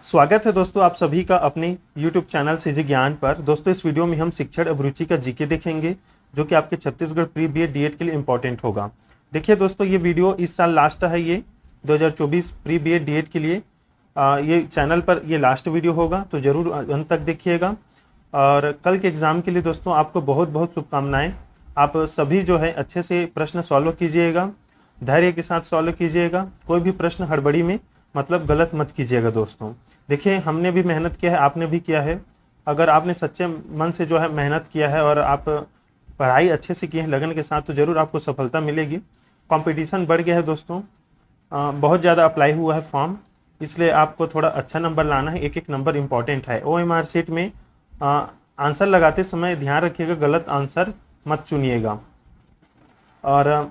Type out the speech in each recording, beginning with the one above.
स्वागत है दोस्तों आप सभी का अपने YouTube चैनल सीजी ज्ञान पर। दोस्तों इस वीडियो में हम शिक्षण अभिरुचि का जीके देखेंगे जो कि आपके छत्तीसगढ़ प्री बीएड डीएड के लिए इम्पोर्टेंट होगा। देखिए दोस्तों ये वीडियो इस साल लास्ट है, ये 2024 प्री बीएड डीएड के लिए ये चैनल पर ये लास्ट वीडियो होगा, तो ज़रूर अंत तक देखिएगा। और कल के एग्ज़ाम के लिए दोस्तों आपको बहुत बहुत शुभकामनाएँ। आप सभी जो है अच्छे से प्रश्न सॉल्व कीजिएगा, धैर्य के साथ सॉल्व कीजिएगा। कोई भी प्रश्न हड़बड़ी में मतलब गलत मत कीजिएगा दोस्तों। देखिए हमने भी मेहनत किया है, आपने भी किया है। अगर आपने सच्चे मन से जो है मेहनत किया है और आप पढ़ाई अच्छे से किए हैं लगन के साथ, तो ज़रूर आपको सफलता मिलेगी। कंपटीशन बढ़ गया है दोस्तों, बहुत ज़्यादा अप्लाई हुआ है फॉर्म, इसलिए आपको थोड़ा अच्छा नंबर लाना है। एक एक नंबर इंपॉर्टेंट है। OMR शीट में आंसर लगाते समय ध्यान रखिएगा, गलत आंसर मत चुनिएगा। और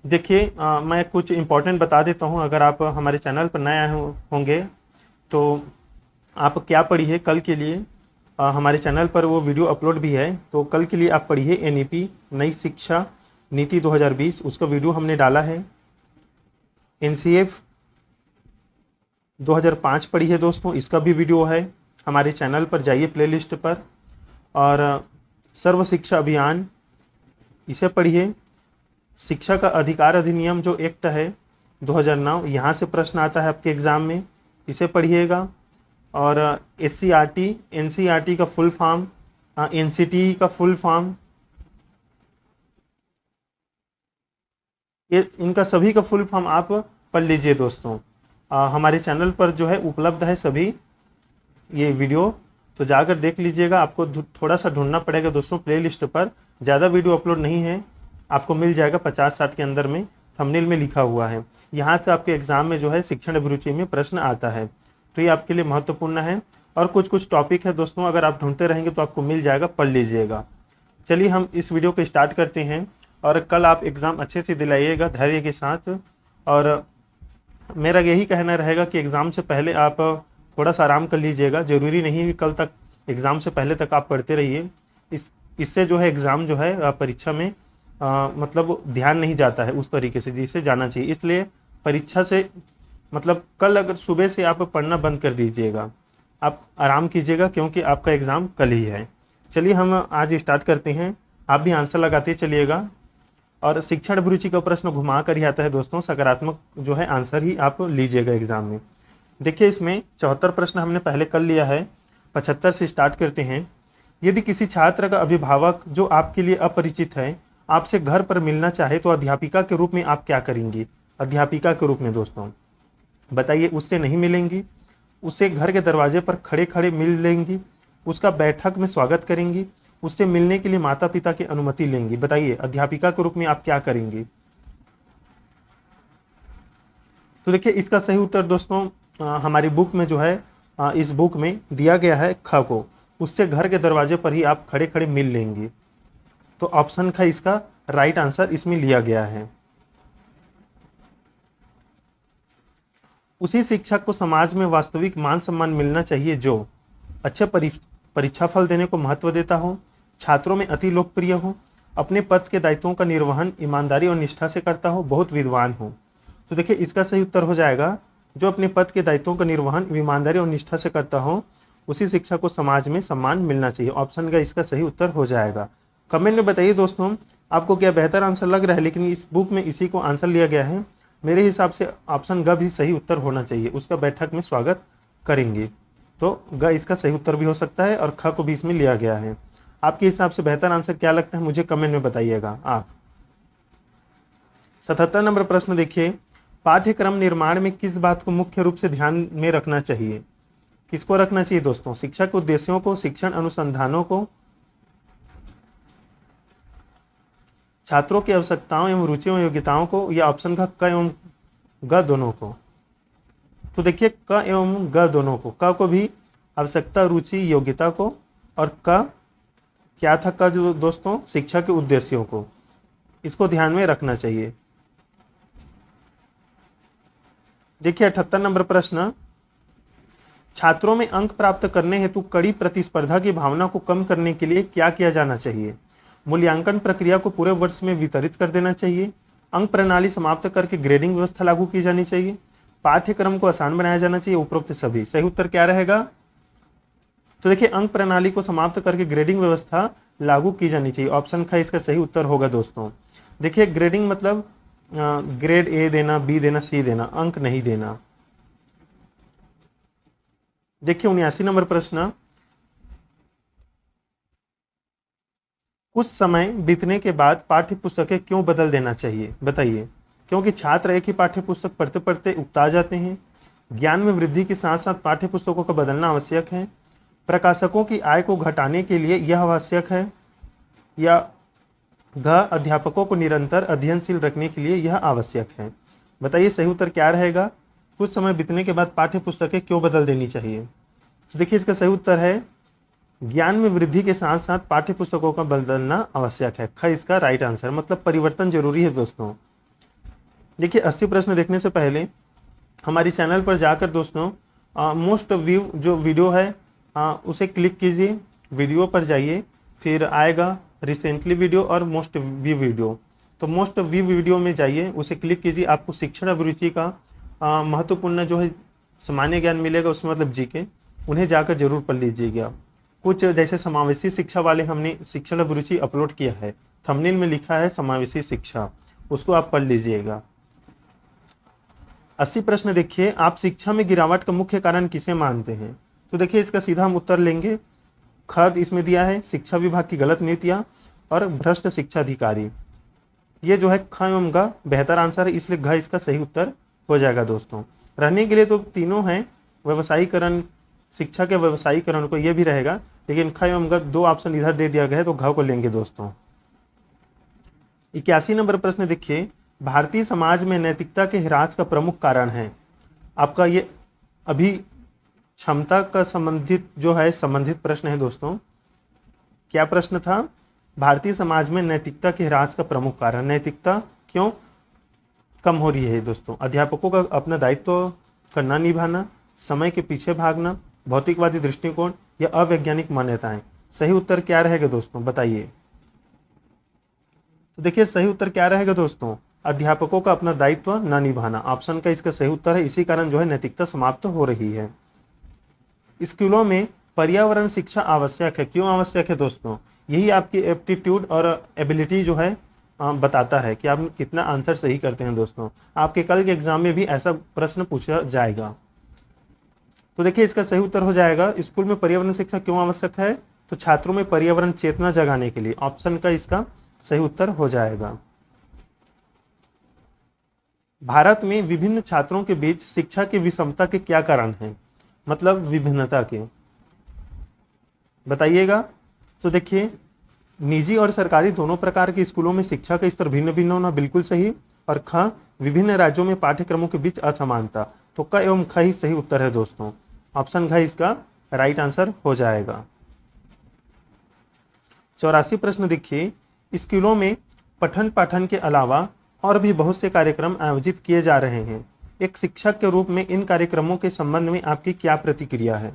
देखिए मैं कुछ इम्पोर्टेंट बता देता हूँ। अगर आप हमारे चैनल पर नए आए होंगे तो आप क्या पढ़िए कल के लिए, हमारे चैनल पर वो वीडियो अपलोड भी है। तो कल के लिए आप पढ़िए NEP नई शिक्षा नीति 2020, उसका वीडियो हमने डाला है। NCF 2005 पढ़िए दोस्तों, इसका भी वीडियो है हमारे चैनल पर, जाइए प्लेलिस्ट पर। और सर्व शिक्षा अभियान इसे पढ़िए। शिक्षा का अधिकार अधिनियम जो एक्ट है 2009, यहाँ से प्रश्न आता है आपके एग्ज़ाम में, इसे पढ़िएगा। और SCRT NCRT का फुल फॉर्म, NCT का फुल फॉर्म, ये इनका सभी का फुल फॉर्म आप पढ़ लीजिए दोस्तों। हमारे चैनल पर जो है उपलब्ध है सभी ये वीडियो, तो जाकर देख लीजिएगा। आपको थोड़ा सा ढूंढना पड़ेगा दोस्तों प्लेलिस्ट पर, ज़्यादा वीडियो अपलोड नहीं है, आपको मिल जाएगा 50-60 के अंदर में, थंबनेल में लिखा हुआ है। यहाँ से आपके एग्ज़ाम में जो है शिक्षण अभिरुचि में प्रश्न आता है, तो ये आपके लिए महत्वपूर्ण है। और कुछ कुछ टॉपिक है दोस्तों, अगर आप ढूंढते रहेंगे तो आपको मिल जाएगा, पढ़ लीजिएगा। चलिए हम इस वीडियो को स्टार्ट करते हैं। और कल आप एग्ज़ाम अच्छे से दिलाइएगा धैर्य के साथ। और मेरा यही कहना रहेगा कि एग्ज़ाम से पहले आप थोड़ा सा आराम कर लीजिएगा। ज़रूरी नहीं है कि कल तक एग्ज़ाम से पहले तक आप पढ़ते रहिए। इससे जो है एग्ज़ाम जो है परीक्षा में मतलब ध्यान नहीं जाता है उस तरीके से जिसे जाना चाहिए। इसलिए परीक्षा से मतलब कल अगर सुबह से आप पढ़ना बंद कर दीजिएगा, आप आराम कीजिएगा, क्योंकि आपका एग्ज़ाम कल ही है। चलिए हम आज स्टार्ट करते हैं, आप भी आंसर लगाते चलिएगा। और शिक्षण अभिरुचि का प्रश्न घुमा कर ही आता है दोस्तों, सकारात्मक जो है आंसर ही आप लीजिएगा एग्ज़ाम में। देखिए इसमें 74 प्रश्न हमने पहले कर लिया है, 75 से स्टार्ट करते हैं। यदि किसी छात्र का अभिभावक जो आपके लिए अपरिचित है आपसे घर पर मिलना चाहे तो अध्यापिका के रूप में आप क्या करेंगी? अध्यापिका के रूप में दोस्तों बताइए, उससे नहीं मिलेंगी, उससे घर के दरवाजे पर खड़े खड़े मिल लेंगी, उसका बैठक में स्वागत करेंगी, उससे मिलने के लिए माता पिता की अनुमति लेंगी? बताइए अध्यापिका के रूप में आप क्या करेंगी? तो देखिए इसका सही उत्तर दोस्तों हमारी बुक में जो है इस बुक में दिया गया है ख को, उससे घर के दरवाजे पर ही आप खड़े खड़े मिल लेंगी। तो ऑप्शन ख इसका राइट आंसर इसमें लिया गया है। उसी शिक्षक को समाज में वास्तविक मान सम्मान मिलना चाहिए जो अच्छे परीक्षा फल देने को महत्व देता हो, छात्रों में अति लोकप्रिय हो, अपने पद के दायित्वों का निर्वहन ईमानदारी और निष्ठा से करता हो, बहुत विद्वान हो। तो देखिए इसका सही उत्तर हो जाएगा जो अपने पद के दायित्वों का निर्वहन ईमानदारी और निष्ठा से करता हो, उसी शिक्षक को समाज में सम्मान मिलना चाहिए। ऑप्शन का इसका सही उत्तर हो जाएगा। कमेंट में बताइए दोस्तों आपको क्या बेहतर आंसर लग रहा है, लेकिन इस बुक में इसी को आंसर लिया गया है। मेरे हिसाब से ऑप्शन ग भी सही उत्तर होना चाहिए, उसका बैठक में स्वागत करेंगे। तो ग इसका सही उत्तर भी हो सकता है और ख को भी इसमें लिया गया है। आपके हिसाब से बेहतर आंसर क्या लगता है मुझे कमेंट में बताइएगा आप। 77 नंबर प्रश्न देखिए, पाठ्यक्रम निर्माण में किस बात को मुख्य रूप से ध्यान में रखना चाहिए? किसको रखना चाहिए दोस्तों? शिक्षा के उद्देश्यों को, शिक्षण अनुसंधानों को, छात्रों की आवश्यकताओं एवं रुचियों एवं योग्यताओं को, या ऑप्शन का क एवं ग दोनों को? तो देखिए क एवं ग दोनों को, क को भी आवश्यकता रुचि योग्यता को, और क क्या था क जो दोस्तों शिक्षा के उद्देश्यों को, इसको ध्यान में रखना चाहिए। देखिए 78 नंबर प्रश्न, छात्रों में अंक प्राप्त करने हेतु कड़ी प्रतिस्पर्धा की भावना को कम करने के लिए क्या किया जाना चाहिए? मूल्यांकन प्रक्रिया को पूरे वर्ष में वितरित कर देना चाहिए, अंक प्रणाली समाप्त करके ग्रेडिंग व्यवस्था लागू की जानी चाहिए, पाठ्यक्रम को आसान बनाया जाना चाहिए, उपरोक्त सभी। सही उत्तर क्या रहेगा? तो देखिए अंक प्रणाली को समाप्त करके ग्रेडिंग व्यवस्था लागू की जानी चाहिए। ऑप्शन ख इसका सही उत्तर होगा दोस्तों। देखिए ग्रेडिंग मतलब ग्रेड ए देना, बी देना, सी देना, अंक नहीं देना। देखिए 79 नंबर प्रश्न, कुछ समय बीतने के बाद पाठ्य पुस्तकें क्यों बदल देना चाहिए? बताइए। क्योंकि छात्र एक ही पाठ्य पुस्तक पढ़ते पढ़ते उकता जाते हैं, ज्ञान में वृद्धि के साथ साथ पाठ्य पुस्तकों का बदलना आवश्यक है, प्रकाशकों की आय को घटाने के लिए यह आवश्यक है, या घ अध्यापकों को निरंतर अध्ययनशील रखने के लिए यह आवश्यक है। बताइए सही उत्तर क्या रहेगा? कुछ समय बीतने के बाद पाठ्य पुस्तकें क्यों बदल देनी चाहिए? तो देखिए इसका सही उत्तर है ज्ञान में वृद्धि के साथ साथ पाठ्य पुस्तकों का बदलना आवश्यक है। ख इसका राइट आंसर, मतलब परिवर्तन जरूरी है दोस्तों। देखिए 80 प्रश्न देखने से पहले हमारी चैनल पर जाकर दोस्तों मोस्ट व्यू जो वीडियो है उसे क्लिक कीजिए, वीडियो पर जाइए, फिर आएगा रिसेंटली वीडियो और मोस्ट व्यू वीडियो। तो मोस्ट व्यू वीडियो में जाइए, उसे क्लिक कीजिए, आपको शिक्षण अभिरुचि का महत्वपूर्ण जो है सामान्य ज्ञान मिलेगा, उसमें मतलब जीके, उन्हें जाकर जरूर पढ़ लीजिएगा। कुछ जैसे समावेशी शिक्षा वाले हमने शिक्षण अभिरुचि अपलोड किया है, थंबनेल में लिखा है समावेशी शिक्षा, उसको आप पढ़ लीजिएगा। 80 प्रश्न देखिए, आप शिक्षा में गिरावट का मुख्य कारण किसे मानते हैं? तो देखिए इसका सीधा हम उत्तर लेंगे। खद इसमें दिया है शिक्षा विभाग की गलत नीतियां और भ्रष्ट शिक्षा अधिकारी। ये जो है ख एवं ग बेहतर आंसर है, इसलिए घ इसका सही उत्तर हो जाएगा दोस्तों। रहने के लिए तो तीनों हैं, व्यवसायीकरण, शिक्षा के व्यवसायीकरण को ये भी रहेगा, लेकिन ख एवं ग दो ऑप्शन इधर दे दिया गया है तो घ को लेंगे दोस्तों। 81 नंबर प्रश्न देखिए, भारतीय समाज में नैतिकता के ह्रास का प्रमुख कारण है। आपका ये अभी क्षमता का संबंधित जो है संबंधित प्रश्न है दोस्तों। क्या प्रश्न था? भारतीय समाज में नैतिकता के ह्रास का प्रमुख कारण, नैतिकता क्यों कम हो रही है दोस्तों? अध्यापकों का अपना दायित्व करना निभाना, समय के पीछे भागना, भौतिकवादी दृष्टिकोण या अवैज्ञानिक मान्यताएं। सही उत्तर क्या रहेगा दोस्तों? बताइए। तो देखिए सही उत्तर क्या रहेगा दोस्तों? अध्यापकों का अपना दायित्व न निभाना, ऑप्शन का इसका सही उत्तर है। इसी कारण जो है नैतिकता समाप्त हो रही है। स्कूलों में पर्यावरण शिक्षा आवश्यक है। क्यों आवश्यक है दोस्तों? यही आपकी एप्टीट्यूड और एबिलिटी जो है बताता है कि आप कितना आंसर सही करते हैं दोस्तों। आपके कल के एग्जाम में भी ऐसा प्रश्न पूछा जाएगा। तो देखिए इसका सही उत्तर हो जाएगा, स्कूल में पर्यावरण शिक्षा क्यों आवश्यक है? तो छात्रों में पर्यावरण चेतना जगाने के लिए, ऑप्शन का इसका सही उत्तर हो जाएगा। भारत में विभिन्न छात्रों के बीच शिक्षा की विषमता के क्या कारण हैं? मतलब विभिन्नता के, बताइएगा। तो देखिए निजी और सरकारी दोनों प्रकार के स्कूलों में शिक्षा का स्तर भिन्न भिन्न होना, बिल्कुल सही। और ख विभिन्न राज्यों में पाठ्यक्रमों के बीच असमानता, तो क एवं ख ही सही उत्तर है दोस्तों। ऑप्शन घ इसका राइट आंसर हो जाएगा। 84 प्रश्न देखिए, स्कूलों में पठन पाठन के अलावा और भी बहुत से कार्यक्रम आयोजित किए जा रहे हैं। एक शिक्षक के रूप में इन कार्यक्रमों के संबंध में आपकी क्या प्रतिक्रिया है?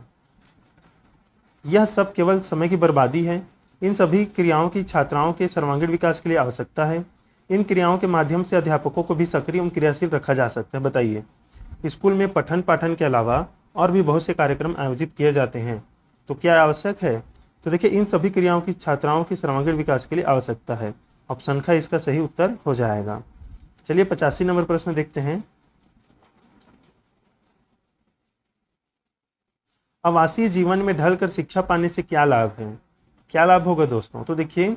यह सब केवल समय की बर्बादी है। इन सभी क्रियाओं की छात्राओं के सर्वांगीण विकास के लिए आवश्यकता है। इन क्रियाओं के माध्यम से अध्यापकों को भी सक्रिय एवं क्रियाशील रखा जा सकता है। बताइए। स्कूल में पठन पाठन के अलावा और भी बहुत से कार्यक्रम आयोजित किए जाते हैं, तो क्या आवश्यक है? तो देखिए इन सभी क्रियाओं की छात्राओं के सर्वांगीण विकास के लिए आवश्यकता है। ऑप्शन ख इसका सही उत्तर हो जाएगा। चलिए 85 नंबर प्रश्न देखते हैं। आवासीय जीवन में ढलकर शिक्षा पाने से क्या लाभ है? क्या लाभ होगा दोस्तों? तो देखिए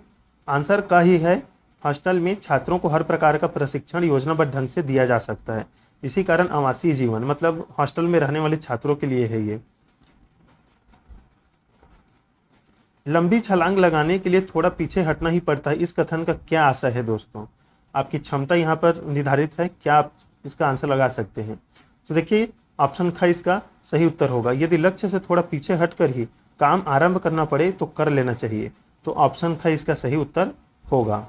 आंसर का ही है, हॉस्टल में छात्रों को हर प्रकार का प्रशिक्षण योजनाबद्ध ढंग से दिया जा सकता है। इसी कारण आवासीय जीवन मतलब हॉस्टल में रहने वाले छात्रों के लिए है ये। लंबी छलांग लगाने के लिए थोड़ा पीछे हटना ही पड़ता है, इस कथन का क्या आशय है दोस्तों? आपकी क्षमता यहाँ पर निर्धारित है, क्या आप इसका आंसर लगा सकते हैं? तो देखिए ऑप्शन ख इसका सही उत्तर होगा। यदि लक्ष्य से थोड़ा पीछे हटकर ही काम आरंभ करना पड़े तो कर लेना चाहिए, तो ऑप्शन ख इसका सही उत्तर होगा।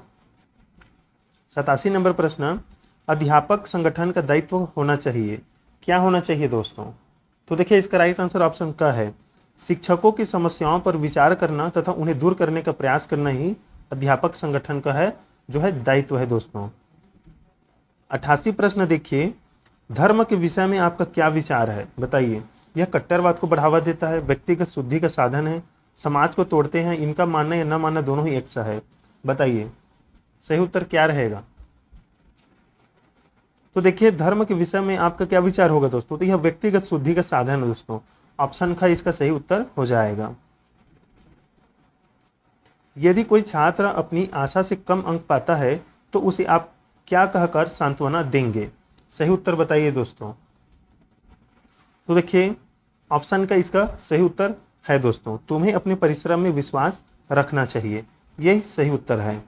87 नंबर प्रश्न, अध्यापक संगठन का दायित्व होना चाहिए। क्या होना चाहिए दोस्तों? तो देखिए इसका राइट आंसर ऑप्शन क है। शिक्षकों की समस्याओं पर विचार करना तथा उन्हें दूर करने का प्रयास करना ही अध्यापक संगठन का है जो है दायित्व है दोस्तों। 88 प्रश्न देखिए, धर्म के विषय में आपका क्या विचार है, बताइए। यह कट्टरवाद को बढ़ावा देता है, व्यक्तिगत शुद्धि का साधन है, समाज को तोड़ते हैं, इनका मानना या न मानना दोनों ही एक सा है, बताइए सही उत्तर क्या रहेगा। तो देखिए धर्म के विषय में आपका क्या विचार होगा दोस्तों, तो यह व्यक्तिगत शुद्धि का साधन है दोस्तों, ऑप्शन ख इसका सही उत्तर हो जाएगा। यदि कोई छात्र अपनी आशा से कम अंक पाता है तो उसे आप क्या कहकर सांत्वना देंगे, सही उत्तर बताइए दोस्तों। तो देखिए ऑप्शन का इसका सही उत्तर है दोस्तों, तुम्हें अपने परिश्रम में विश्वास रखना चाहिए, यही सही उत्तर है।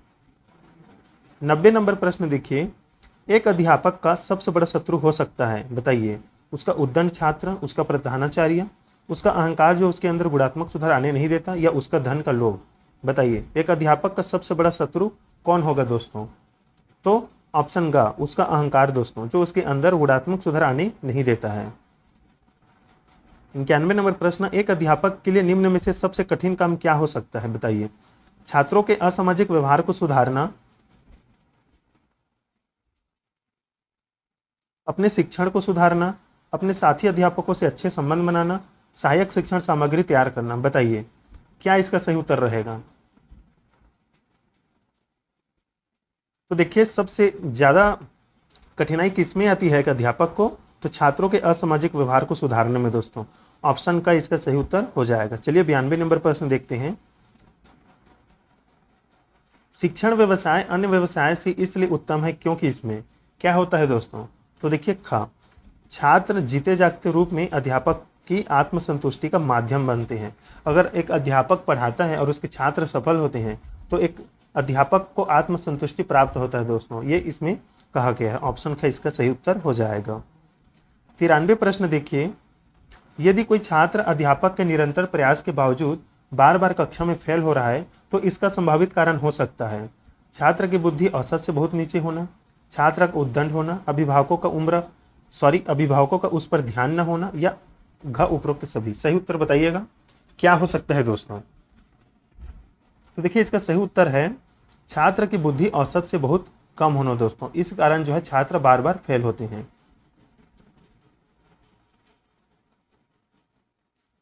90 नंबर प्रश्न देखिए, एक अध्यापक का सबसे बड़ा शत्रु हो सकता है, बताइए। उसका उद्दंड छात्र, उसका प्रधानाचार्य, उसका अहंकार जो उसके अंदर गुणात्मक सुधार आने नहीं देता, या उसका धन का लोभ, बताइए। एक अध्यापक का सबसे बड़ा शत्रु कौन होगा दोस्तों, तो ऑप्शन ग उसका अहंकार दोस्तों, जो उसके अंदर गुणात्मक सुधार आने नहीं देता है। 91 नंबर प्रश्न, एक अध्यापक के लिए निम्न में से सबसे कठिन काम क्या हो सकता है, बताइए। छात्रों के असामाजिक व्यवहार को सुधारना, अपने शिक्षण को सुधारना, अपने साथी अध्यापकों से अच्छे संबंध बनाना, सहायक शिक्षण सामग्री तैयार करना, बताइए क्या इसका सही उत्तर रहेगा। तो देखिए सबसे ज़्यादा कठिनाई किसमें आती है एक अध्यापक को, तो छात्रों के असामाजिक व्यवहार को सुधारने में दोस्तों, ऑप्शन का इसका सही उत्तर हो जाएगा। चलिए 92 नंबर प्रश्न देखते हैं। शिक्षण व्यवसाय अन्य व्यवसाय से इसलिए उत्तम है क्योंकि इसमें क्या होता है दोस्तों, तो देखिए ख छात्र जीते जागते रूप में अध्यापक की आत्मसंतुष्टि का माध्यम बनते हैं। अगर एक अध्यापक पढ़ाता है और उसके छात्र सफल होते हैं तो एक अध्यापक को आत्मसंतुष्टि प्राप्त होता है दोस्तों, ये इसमें कहा गया है, ऑप्शन ख इसका सही उत्तर हो जाएगा। 93 प्रश्न देखिए, यदि कोई छात्र अध्यापक के निरंतर प्रयास के बावजूद बार बार कक्षा में फेल हो रहा है तो इसका संभावित कारण हो सकता है छात्र की बुद्धि औसत से बहुत नीचे होना, छात्र का उद्दंड होना, अभिभावकों का उस पर ध्यान न होना, या घ उपरोक्त सभी। सही उत्तर बताइएगा क्या हो सकता है दोस्तों। तो देखिए इसका सही उत्तर है छात्र की बुद्धि औसत से बहुत कम होना दोस्तों, इस कारण जो है छात्र बार बार फेल होते हैं।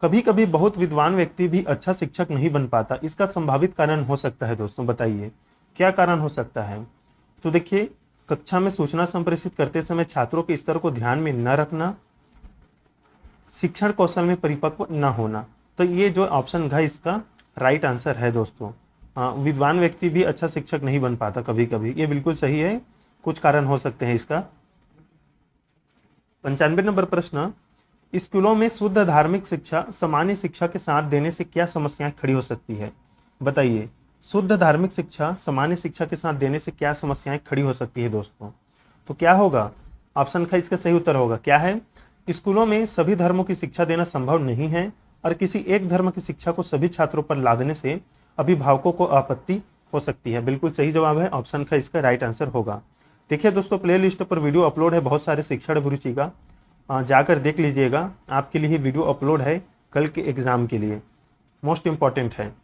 कभी कभी बहुत विद्वान व्यक्ति भी अच्छा शिक्षक नहीं बन पाता, इसका संभावित कारण हो सकता है दोस्तों, बताइए क्या कारण हो सकता है। तो देखिए कक्षा में सूचना संप्रेषित करते समय छात्रों के स्तर को ध्यान में न रखना, शिक्षण कौशल में परिपक्व न होना, तो ये जो ऑप्शन घ इसका राइट आंसर है दोस्तों। विद्वान व्यक्ति भी अच्छा शिक्षक नहीं बन पाता कभी कभी, ये बिल्कुल सही है, कुछ कारण हो सकते हैं इसका। 95 नंबर प्रश्न, स्कूलों में शुद्ध धार्मिक शिक्षा सामान्य शिक्षा के साथ देने से क्या समस्याएं खड़ी हो सकती है, बताइए। शुद्ध धार्मिक शिक्षा सामान्य शिक्षा के साथ देने से क्या समस्याएं खड़ी हो सकती है दोस्तों, तो क्या होगा, ऑप्शन ख इसका सही उत्तर होगा, क्या है, स्कूलों में सभी धर्मों की शिक्षा देना संभव नहीं है और किसी एक धर्म की शिक्षा को सभी छात्रों पर लादने से अभिभावकों को आपत्ति हो सकती है। बिल्कुल सही जवाब है, ऑप्शन ख इसका राइट आंसर होगा। देखिए दोस्तों प्ले लिस्ट पर वीडियो अपलोड है बहुत सारे शिक्षण अभिरुचि का, जाकर देख लीजिएगा, आपके लिए वीडियो अपलोड है कल के एग्ज़ाम के लिए, मोस्ट इम्पॉर्टेंट है।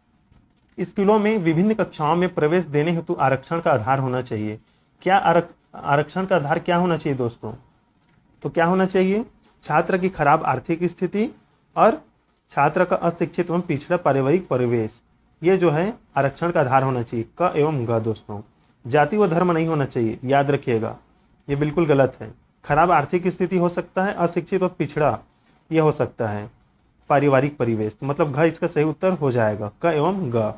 स्कूलों में विभिन्न कक्षाओं में प्रवेश देने हेतु आरक्षण का आधार होना चाहिए। क्या आरक्षण का आधार क्या होना चाहिए दोस्तों, तो क्या होना चाहिए, छात्र की खराब आर्थिक स्थिति और छात्र का अशिक्षित एवं पिछड़ा पारिवारिक परिवेश, ये जो है आरक्षण का आधार होना चाहिए, क एवं ग दोस्तों। जाति व धर्म नहीं होना चाहिए, याद रखिएगा, ये बिल्कुल गलत है। खराब आर्थिक स्थिति हो सकता है, अशिक्षित और पिछड़ा ये हो सकता है, पारिवारिक परिवेश, तो मतलब घ इसका सही उत्तर हो जाएगा, क एवं ग।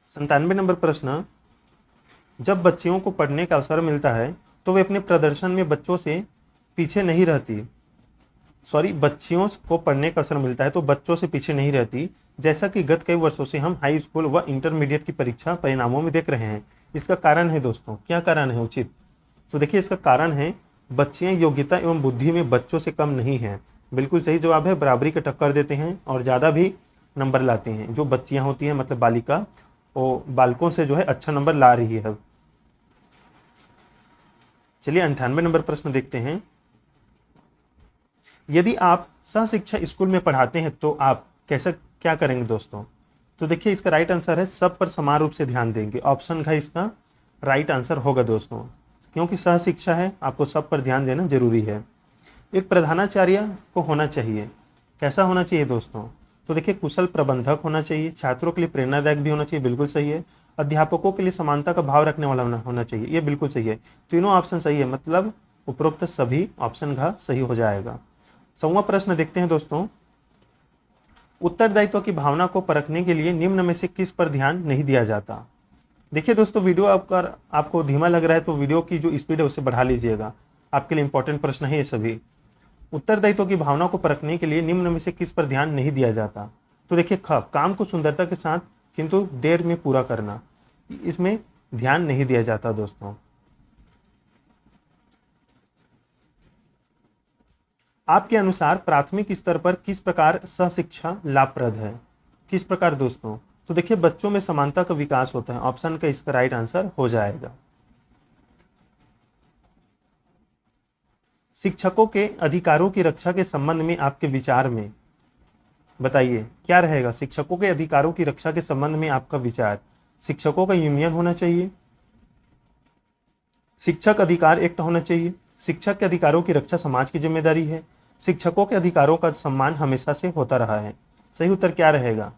97 नंबर प्रश्न, जब बच्चियों को पढ़ने का अवसर मिलता है तो वे अपने प्रदर्शन में बच्चियों को पढ़ने का अवसर मिलता है तो बच्चों से पीछे नहीं रहती, जैसा कि गत कई वर्षों से हम हाई स्कूल व इंटरमीडिएट की परीक्षा परिणामों में देख रहे हैं। इसका कारण है दोस्तों, क्या कारण है उचित, तो देखिए इसका कारण है बच्चियां योग्यता एवं बुद्धि में बच्चों से कम नहीं हैं। बिल्कुल सही जवाब है, बराबरी का टक्कर देते हैं और ज़्यादा भी नंबर लाते हैं। जो बच्चियां होती हैं मतलब बालिका, वो बालकों से जो है अच्छा नंबर ला रही है। चलिए 98 नंबर प्रश्न देखते हैं। यदि आप सहशिक्षा स्कूल में पढ़ाते हैं तो आप कैसे क्या करेंगे दोस्तों, तो देखिए इसका राइट आंसर है सब पर समान रूप से ध्यान देंगे, ऑप्शन का इसका राइट आंसर होगा दोस्तों। क्योंकि सह शिक्षा है, आपको सब पर ध्यान देना जरूरी है। एक प्रधानाचार्य को होना चाहिए, कैसा होना चाहिए दोस्तों? तो देखिए कुशल प्रबंधक होना चाहिए, छात्रों के लिए प्रेरणादायक भी होना चाहिए, बिल्कुल सही है। अध्यापकों के लिए समानता का भाव रखने वाला होना चाहिए, ये बिल्कुल सही है। तीनों ऑप्शन सही है, मतलब उपरोक्त सभी ऑप्शन घ सही हो जाएगा। 100वां प्रश्न देखते हैं दोस्तों। उत्तरदायित्व की भावना को परखने के लिए निम्न में से किस पर ध्यान नहीं दिया जाता? देखिए दोस्तों, वीडियो आपको धीमा लग रहा है तो वीडियो की जो स्पीड है उसे बढ़ा लीजिएगा, आपके लिए इंपॉर्टेंट प्रश्न है ये सभी। उत्तरदायित्व की भावना को परखने के लिए निम्न में से किस पर ध्यान नहीं दिया जाता? तो देखिए ख, काम को सुंदरता के साथ किंतु देर में पूरा करना, इसमें ध्यान नहीं दिया जाता दोस्तों। आपके अनुसार प्राथमिक स्तर पर किस प्रकार सहशिक्षा लाभप्रद है? किस प्रकार दोस्तों? तो देखिए बच्चों में समानता का विकास होता है, ऑप्शन का इसका राइट आंसर हो जाएगा। शिक्षकों के अधिकारों की रक्षा के संबंध में आपके विचार में बताइए क्या रहेगा? शिक्षकों के अधिकारों की रक्षा के संबंध में आपका विचार, शिक्षकों का यूनियन होना चाहिए, शिक्षक अधिकार एक्ट होना चाहिए, शिक्षक के अधिकारों की रक्षा समाज की जिम्मेदारी है, शिक्षकों के अधिकारों का सम्मान हमेशा से होता रहा है। सही उत्तर क्या रहेगा?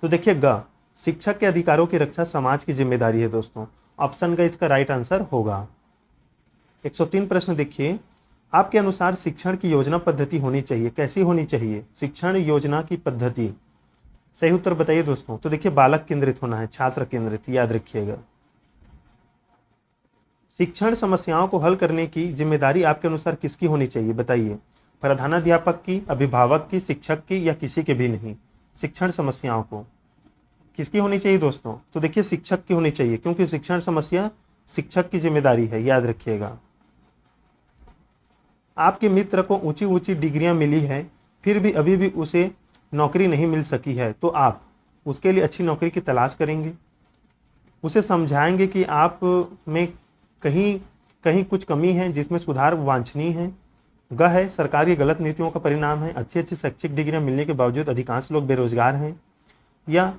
तो देखिए ग, शिक्षक के अधिकारों की रक्षा समाज की जिम्मेदारी है दोस्तों, ऑप्शन का इसका राइट आंसर होगा। 103 प्रश्न देखिए, आपके अनुसार शिक्षण की योजना पद्धति होनी चाहिए, कैसी होनी चाहिए शिक्षण योजना की पद्धति? सही उत्तर बताइए दोस्तों। तो देखिए बालक केंद्रित होना है, छात्र केंद्रित, याद रखिएगा। शिक्षण समस्याओं को हल करने की जिम्मेदारी आपके अनुसार किसकी होनी चाहिए बताइए? प्रधानाध्यापक की, अभिभावक की, शिक्षक की, या किसी के भी नहीं? शिक्षण समस्याओं को किसकी होनी चाहिए दोस्तों? तो देखिए शिक्षक की होनी चाहिए, क्योंकि शिक्षण समस्या शिक्षक की जिम्मेदारी है, याद रखिएगा। आपके मित्र को ऊंची ऊंची डिग्रियां मिली है, फिर भी अभी भी उसे नौकरी नहीं मिल सकी है, तो आप उसके लिए अच्छी नौकरी की तलाश करेंगे, उसे समझाएंगे कि आप में कहीं कहीं कुछ कमी है जिसमें सुधार वांछनीय है। ग है, सरकार की गलत नीतियों का परिणाम है, अच्छी अच्छी शैक्षिक डिग्रियां मिलने के बावजूद अधिकांश लोग बेरोजगार हैं। या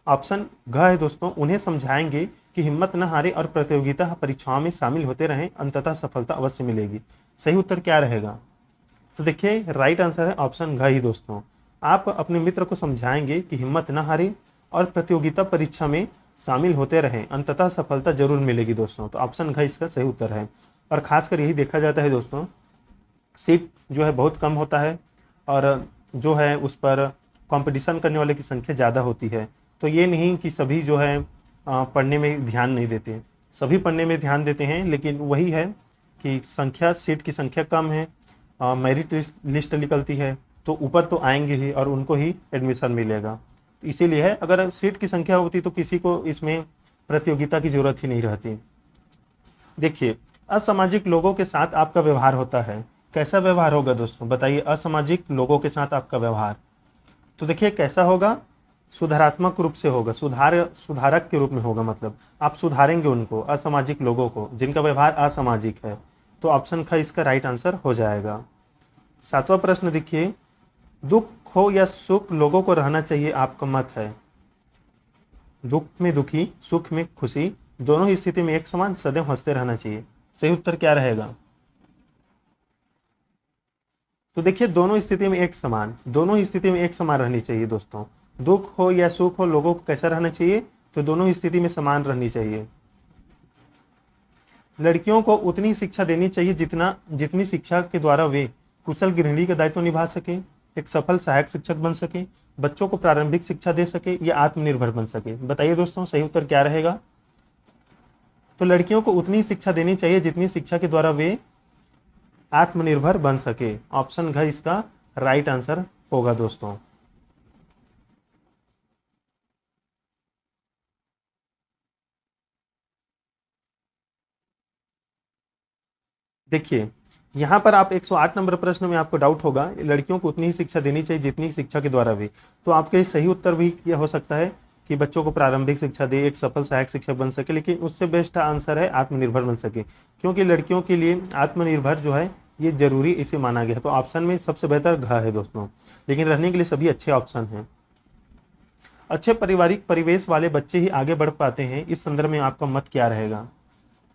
ऑप्शन घ है दोस्तों, उन्हें समझाएंगे कि हिम्मत न हारे और प्रतियोगिता परीक्षाओं में शामिल होते रहें, अंततः सफलता अवश्य मिलेगी। सही उत्तर क्या रहेगा? तो देखिए राइट आंसर है ऑप्शन घ ही दोस्तों। आप अपने मित्र को समझाएंगे कि हिम्मत न हारे और प्रतियोगिता परीक्षा में शामिल होते रहें, अंततः सफलता जरूर मिलेगी दोस्तों। तो ऑप्शन घ इसका सही उत्तर है। और खासकर यही देखा जाता है दोस्तों, सीट जो है बहुत कम होता है और जो है उस पर कंपटीशन करने वाले की संख्या ज़्यादा होती है। तो ये नहीं कि सभी जो है पढ़ने में ध्यान नहीं देते, सभी पढ़ने में ध्यान देते हैं, लेकिन वही है कि सीट की संख्या कम है, मेरिट लिस्ट निकलती है तो ऊपर तो आएंगे ही और उनको ही एडमिशन मिलेगा। तो इसीलिए है, अगर सीट की संख्या होती तो किसी को इसमें प्रतियोगिता की ज़रूरत ही नहीं रहती। देखिए असामाजिक लोगों के साथ आपका व्यवहार होता है, कैसा व्यवहार होगा दोस्तों बताइए? असामाजिक लोगों के साथ आपका व्यवहार, तो देखिए कैसा होगा? सुधारात्मक रूप से होगा, सुधारक के रूप में होगा, मतलब आप सुधारेंगे उनको, असामाजिक लोगों को जिनका व्यवहार असामाजिक है। तो ऑप्शन ख इसका राइट आंसर हो जाएगा। 7वां प्रश्न देखिए, दुख हो या सुख लोगों को रहना चाहिए, आपका मत है? दुख में दुखी, सुख में खुशी, दोनों ही स्थिति में एक समान सदैव हंसते रहना चाहिए। सही उत्तर क्या रहेगा? तो देखिए दोनों स्थिति में एक समान, दोनों ही स्थिति में एक समान रहनी चाहिए दोस्तों। दुख हो या सुख हो लोगों को कैसा रहना चाहिए? तो दोनों ही स्थिति में समान रहनी चाहिए। लड़कियों को उतनी शिक्षा देनी चाहिए जितनी शिक्षा के द्वारा वे कुशल गृहिणी का दायित्व निभा सके, एक सफल सहायक शिक्षक बन सके, बच्चों को प्रारंभिक शिक्षा दे सके या आत्मनिर्भर बन सके। बताइए दोस्तों सही उत्तर क्या रहेगा? तो लड़कियों को उतनी शिक्षा देनी चाहिए जितनी शिक्षा के द्वारा वे आत्मनिर्भर बन सके। ऑप्शन घ इसका राइट आंसर होगा दोस्तों। देखिए यहाँ पर आप 108 नंबर प्रश्न में आपको डाउट होगा, लड़कियों को उतनी ही शिक्षा देनी चाहिए जितनी शिक्षा के द्वारा भी, तो आपके सही उत्तर भी यह हो सकता है कि बच्चों को प्रारंभिक शिक्षा दे, एक सफल सहायक शिक्षक बन सके, लेकिन उससे बेस्ट आंसर है आत्मनिर्भर बन सके, क्योंकि लड़कियों के लिए आत्मनिर्भर जो है ये जरूरी इसे माना गया है। तो ऑप्शन में सबसे बेहतर घ है दोस्तों, लेकिन रहने के लिए सभी अच्छे ऑप्शन हैं। अच्छे पारिवारिक परिवेश वाले बच्चे ही आगे बढ़ पाते हैं, इस संदर्भ में आपका मत क्या रहेगा?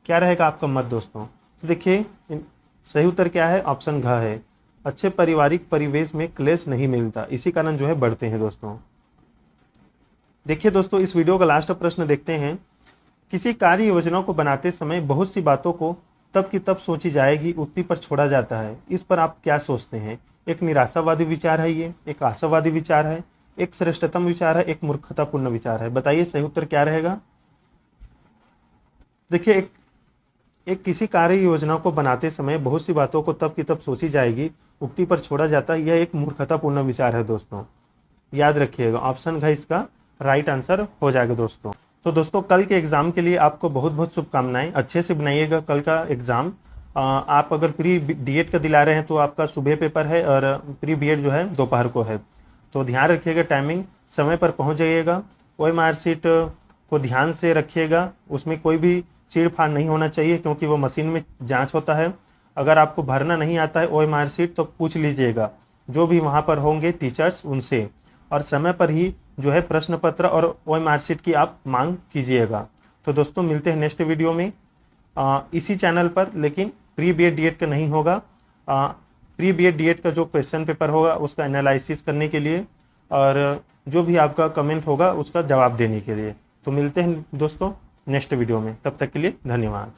क्या रहेगा आपका मत दोस्तों? तो देखिए सही उत्तर क्या है, ऑप्शन घ है। अच्छे पारिवारिक परिवेश में क्लेश नहीं मिलता, इसी कारण जो है बढ़ते हैं दोस्तों। देखिए दोस्तों, इस वीडियो का लास्ट प्रश्न देखते हैं। किसी कार्य योजना को बनाते समय बहुत सी बातों को तब की तब सोची जाएगी, उक्ति पर छोड़ा जाता है। इस पर आप क्या सोचते हैं? एक निराशावादी विचार है, ये एक आशावादी विचार है, एक श्रेष्ठतम विचार है, एक मूर्खतापूर्ण विचार है। बताइए सही उत्तर क्या रहेगा? देखिए एक किसी कार्य योजना को बनाते समय बहुत सी बातों को तब की तब सोची जाएगी, उक्ति पर छोड़ा जाता है, यह एक मूर्खतापूर्ण विचार है दोस्तों। याद रखिएगा, ऑप्शन घ इसका राइट आंसर हो जाएगा दोस्तों। तो दोस्तों कल के एग्जाम के लिए आपको बहुत बहुत शुभकामनाएं। अच्छे से बनाइएगा कल का एग्जाम। आप अगर प्री डीएड का दिला रहे हैं तो आपका सुबह पेपर है और प्री बीएड जो है दोपहर को है। तो ध्यान रखिएगा, टाइमिंग समय पर पहुंच जाइएगा। OMR शीट को ध्यान से रखिएगा, उसमें कोई भी चीड़-फाड़ नहीं होना चाहिए क्योंकि वो मशीन में जांच होता है। अगर आपको भरना नहीं आता है OMR शीट तो पूछ लीजिएगा जो भी वहाँ पर होंगे टीचर्स उनसे, और समय पर ही जो है प्रश्न पत्र और OMR शीट की आप मांग कीजिएगा। तो दोस्तों मिलते हैं नेक्स्ट वीडियो में इसी चैनल पर, लेकिन प्री बीएड डीएड का नहीं होगा। प्री बीएड डीएड का जो क्वेश्चन पेपर होगा उसका एनालिसिस करने के लिए और जो भी आपका कमेंट होगा उसका जवाब देने के लिए। तो मिलते हैं दोस्तों नेक्स्ट वीडियो में, तब तक के लिए धन्यवाद।